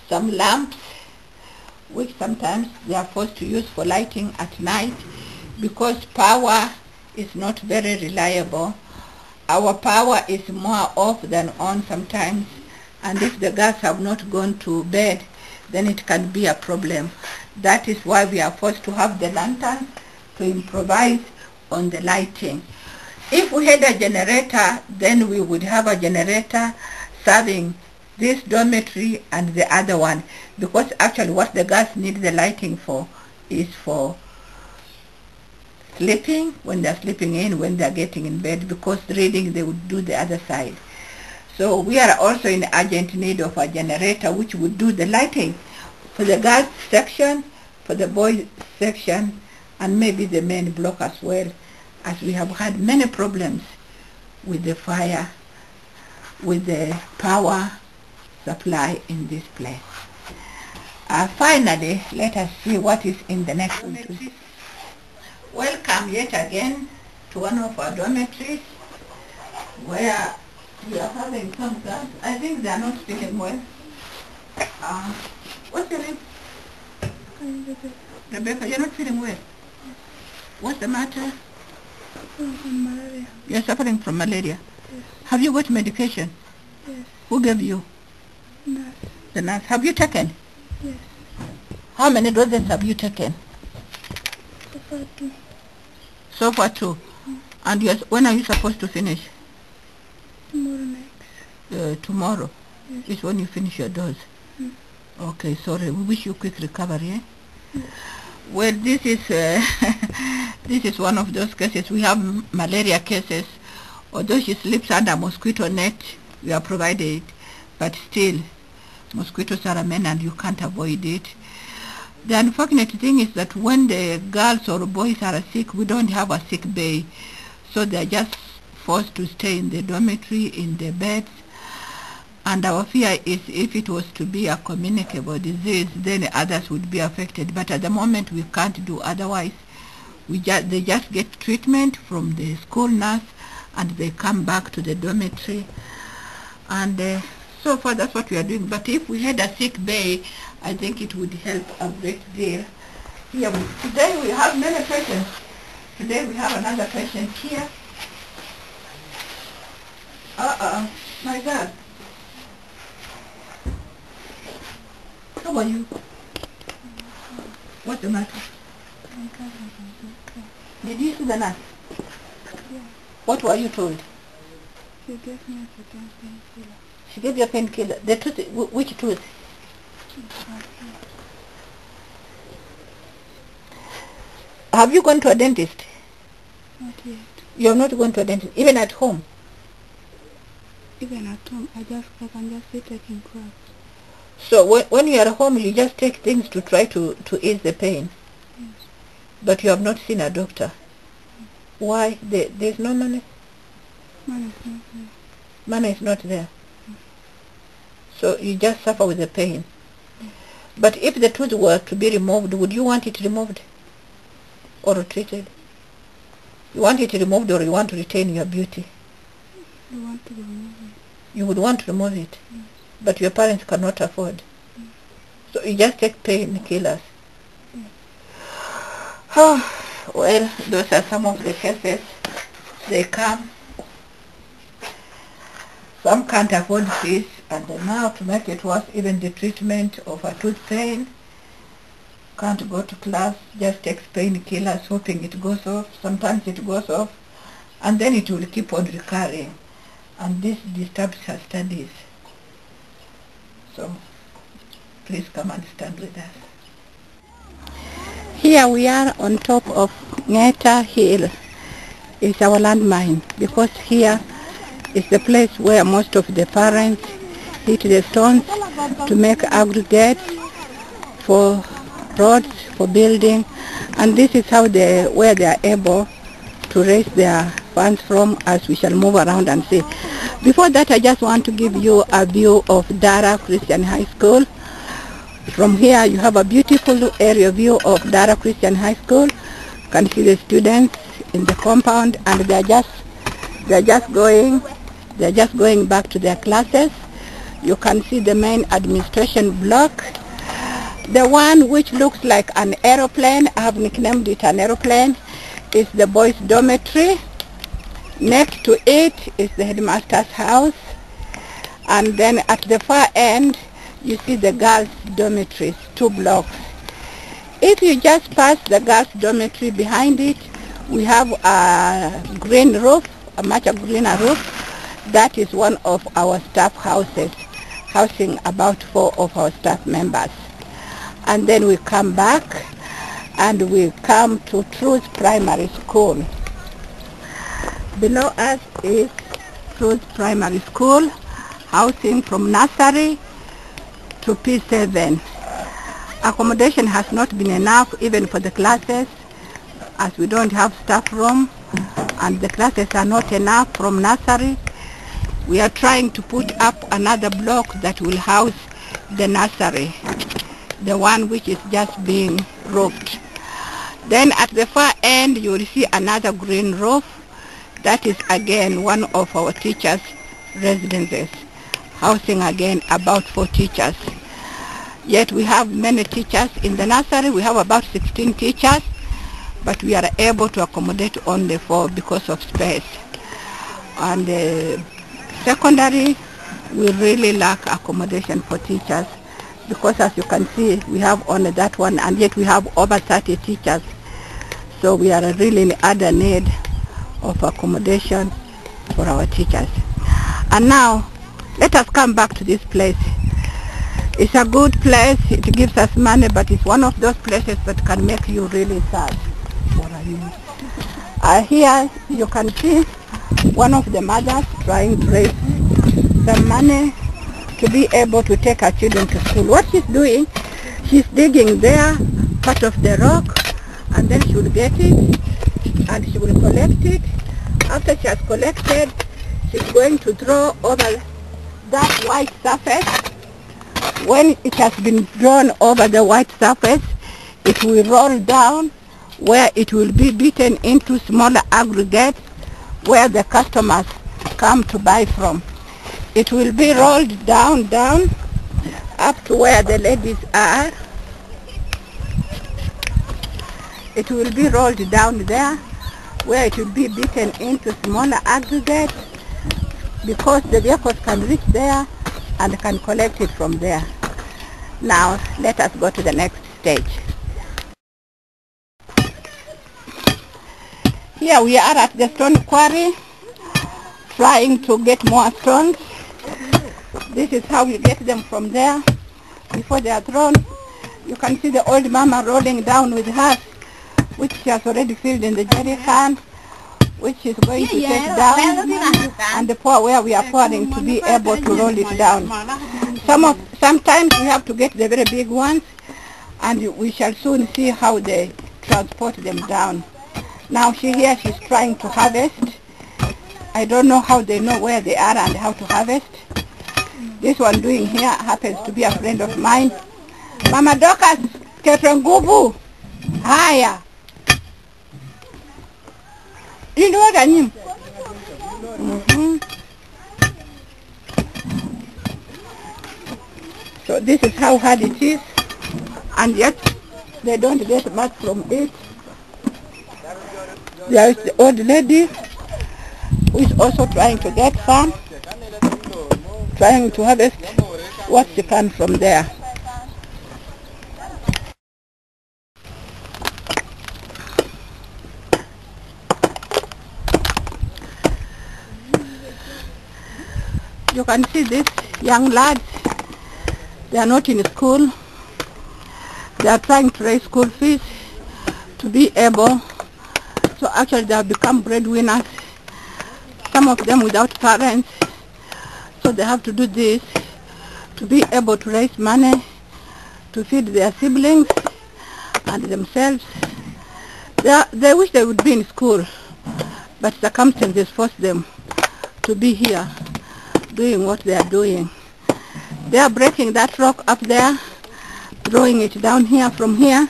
some lamps, which sometimes they are forced to use for lighting at night because power is not very reliable. Our power is more off than on sometimes, and if the girls have not gone to bed, then it can be a problem. That is why we are forced to have the lanterns to improvise on the lighting. If we had a generator, then we would have a generator serving this dormitory and the other one, because actually what the girls need the lighting for is for sleeping, when they're sleeping in, when they're getting in bed, because reading they would do the other side. So we are also in urgent need of a generator which would do the lighting for the girls section, for the boys section, and maybe the main block as well, as we have had many problems with the fire, with the power supply in this place. Finally, let us see what is in the next dormitory. Welcome yet again to one of our dormitories where we are having some girls. I think they are not feeling well. What's your name? Rebecca, you're not feeling well. What's the matter? From malaria. You're suffering from malaria? Yes. Have you got medication? Yes. Who gave you? Nurse. The nurse. Have you taken? Yes. How many doses have you taken? So far 2. So far 2. And when are you supposed to finish? Tomorrow next. Tomorrow? Yes. Is when you finish your dose? Okay, sorry. We wish you quick recovery. Eh? Yes. Well, this is this is one of those cases. We have malaria cases. Although she sleeps under mosquito net, we are provided, but still, mosquitoes are a menace and you can't avoid it. The unfortunate thing is that when the girls or boys are sick, we don't have a sick bay, so they are just forced to stay in the dormitory, in the beds. And our fear is if it was to be a communicable disease, then others would be affected. But at the moment, we can't do otherwise. They just get treatment from the school nurse, and they come back to the dormitory. And so far, that's what we are doing. But if we had a sick bay, I think it would help a great deal. Here, today we have many patients. Today we have another patient here. My God. How are you? What's the matter? Did you see the nurse? Yeah. What were you told? She gave me a second painkiller. She gave you a painkiller. The tooth, which tooth? Have you gone to a dentist? Not yet. You have not gone to a dentist, even at home? Even at home, I can just be taking drugs. So when you are at home, you just take things to try to ease the pain? Yes. But you have not seen a doctor? Why? There's no money? Money is not there. Money is not there. So you just suffer with the pain. But if the tooth were to be removed, would you want it removed or treated? You want it removed or you want to retain your beauty? I want to remove it. You would want to remove it? Yes. But your parents cannot afford. Yes. So you just take painkillers. Yes. Oh, well, those are some of the cases. They come. Some can't afford fees, and now to make it worse, even the treatment of a tooth pain, can't go to class, just takes painkillers hoping it goes off. Sometimes it goes off, and then it will keep on recurring, and this disturbs her studies. So please come and stand with us. Here we are on top of Ngeta Hill. It's our landmine, because here is the place where most of the parents hit the stones to make aggregates for roads, for building, and this is how where they are able to raise their funds from, as we shall move around and see. Before that, I just want to give you a view of Dara Christian High School. From here, you have a beautiful area view of Dara Christian High School. You can see the students in the compound, and they're just going back to their classes. You can see the main administration block. The one which looks like an aeroplane, I have nicknamed it an aeroplane, is the boys' dormitory. Next to it is the headmaster's house. And then at the far end, you see the girls' dormitories, 2 blocks. If you just pass the girls' dormitory, behind it, we have a green roof, a much greener roof. That is one of our staff houses, housing about 4 of our staff members. And then we come back and we come to Truth Primary School. Below us is Truth Primary School, housing from nursery to P7. Accommodation has not been enough even for the classes, as we don't have staff room and the classes are not enough from nursery. We are trying to put up another block that will house the nursery, the one which is just being roofed. Then at the far end you will see another green roof. That is again one of our teachers' residences, housing again about 4 teachers. Yet we have many teachers in the nursery. We have about 16 teachers, but we are able to accommodate only 4 because of space. And secondary, we really lack accommodation for teachers, because as you can see, we have only that one, and yet we have over 30 teachers. So we are really in other need of accommodation for our teachers. And now, let us come back to this place. It's a good place, it gives us money, but it's one of those places that can make you really sad. Here you can see one of the mothers trying to raise some money to be able to take her children to school. What she's doing, she's digging there, part of the rock, and then she will get it, and she will collect it. After she has collected, she's going to throw over that white surface. When it has been drawn over the white surface, it will roll down, where it will be beaten into smaller aggregates where the customers come to buy from. It will be rolled down up to where the ladies are. It will be rolled down there where it will be beaten into smaller aggregates, because the vehicles can reach there and can collect it from there. Now let us go to the next stage. Here we are at the stone quarry, trying to get more stones. This is how we get them from there before they are thrown. You can see the old mama rolling down with her, which she has already filled in the jerry can, which is going to take down, and the pour where we are pouring to be able to roll it down. Sometimes we have to get the very big ones, and we shall soon see how they transport them down. Now she's trying to harvest. I don't know how they know where they are and how to harvest. This one doing here happens to be a friend of mine. Mama Dokas, Kepengubu, haya. You know what I mean? So this is how hard it is, and yet they don't get much from it. There is the old lady who is also trying to get some, trying to harvest what she can from there. You can see these young lads, they are not in school. They are trying to raise school fees to be able, so actually they have become breadwinners, some of them without parents, so they have to do this to be able to raise money to feed their siblings and themselves. They wish they would be in school, but circumstances force them to be here doing what they are doing. They are breaking that rock up there, throwing it down here from here,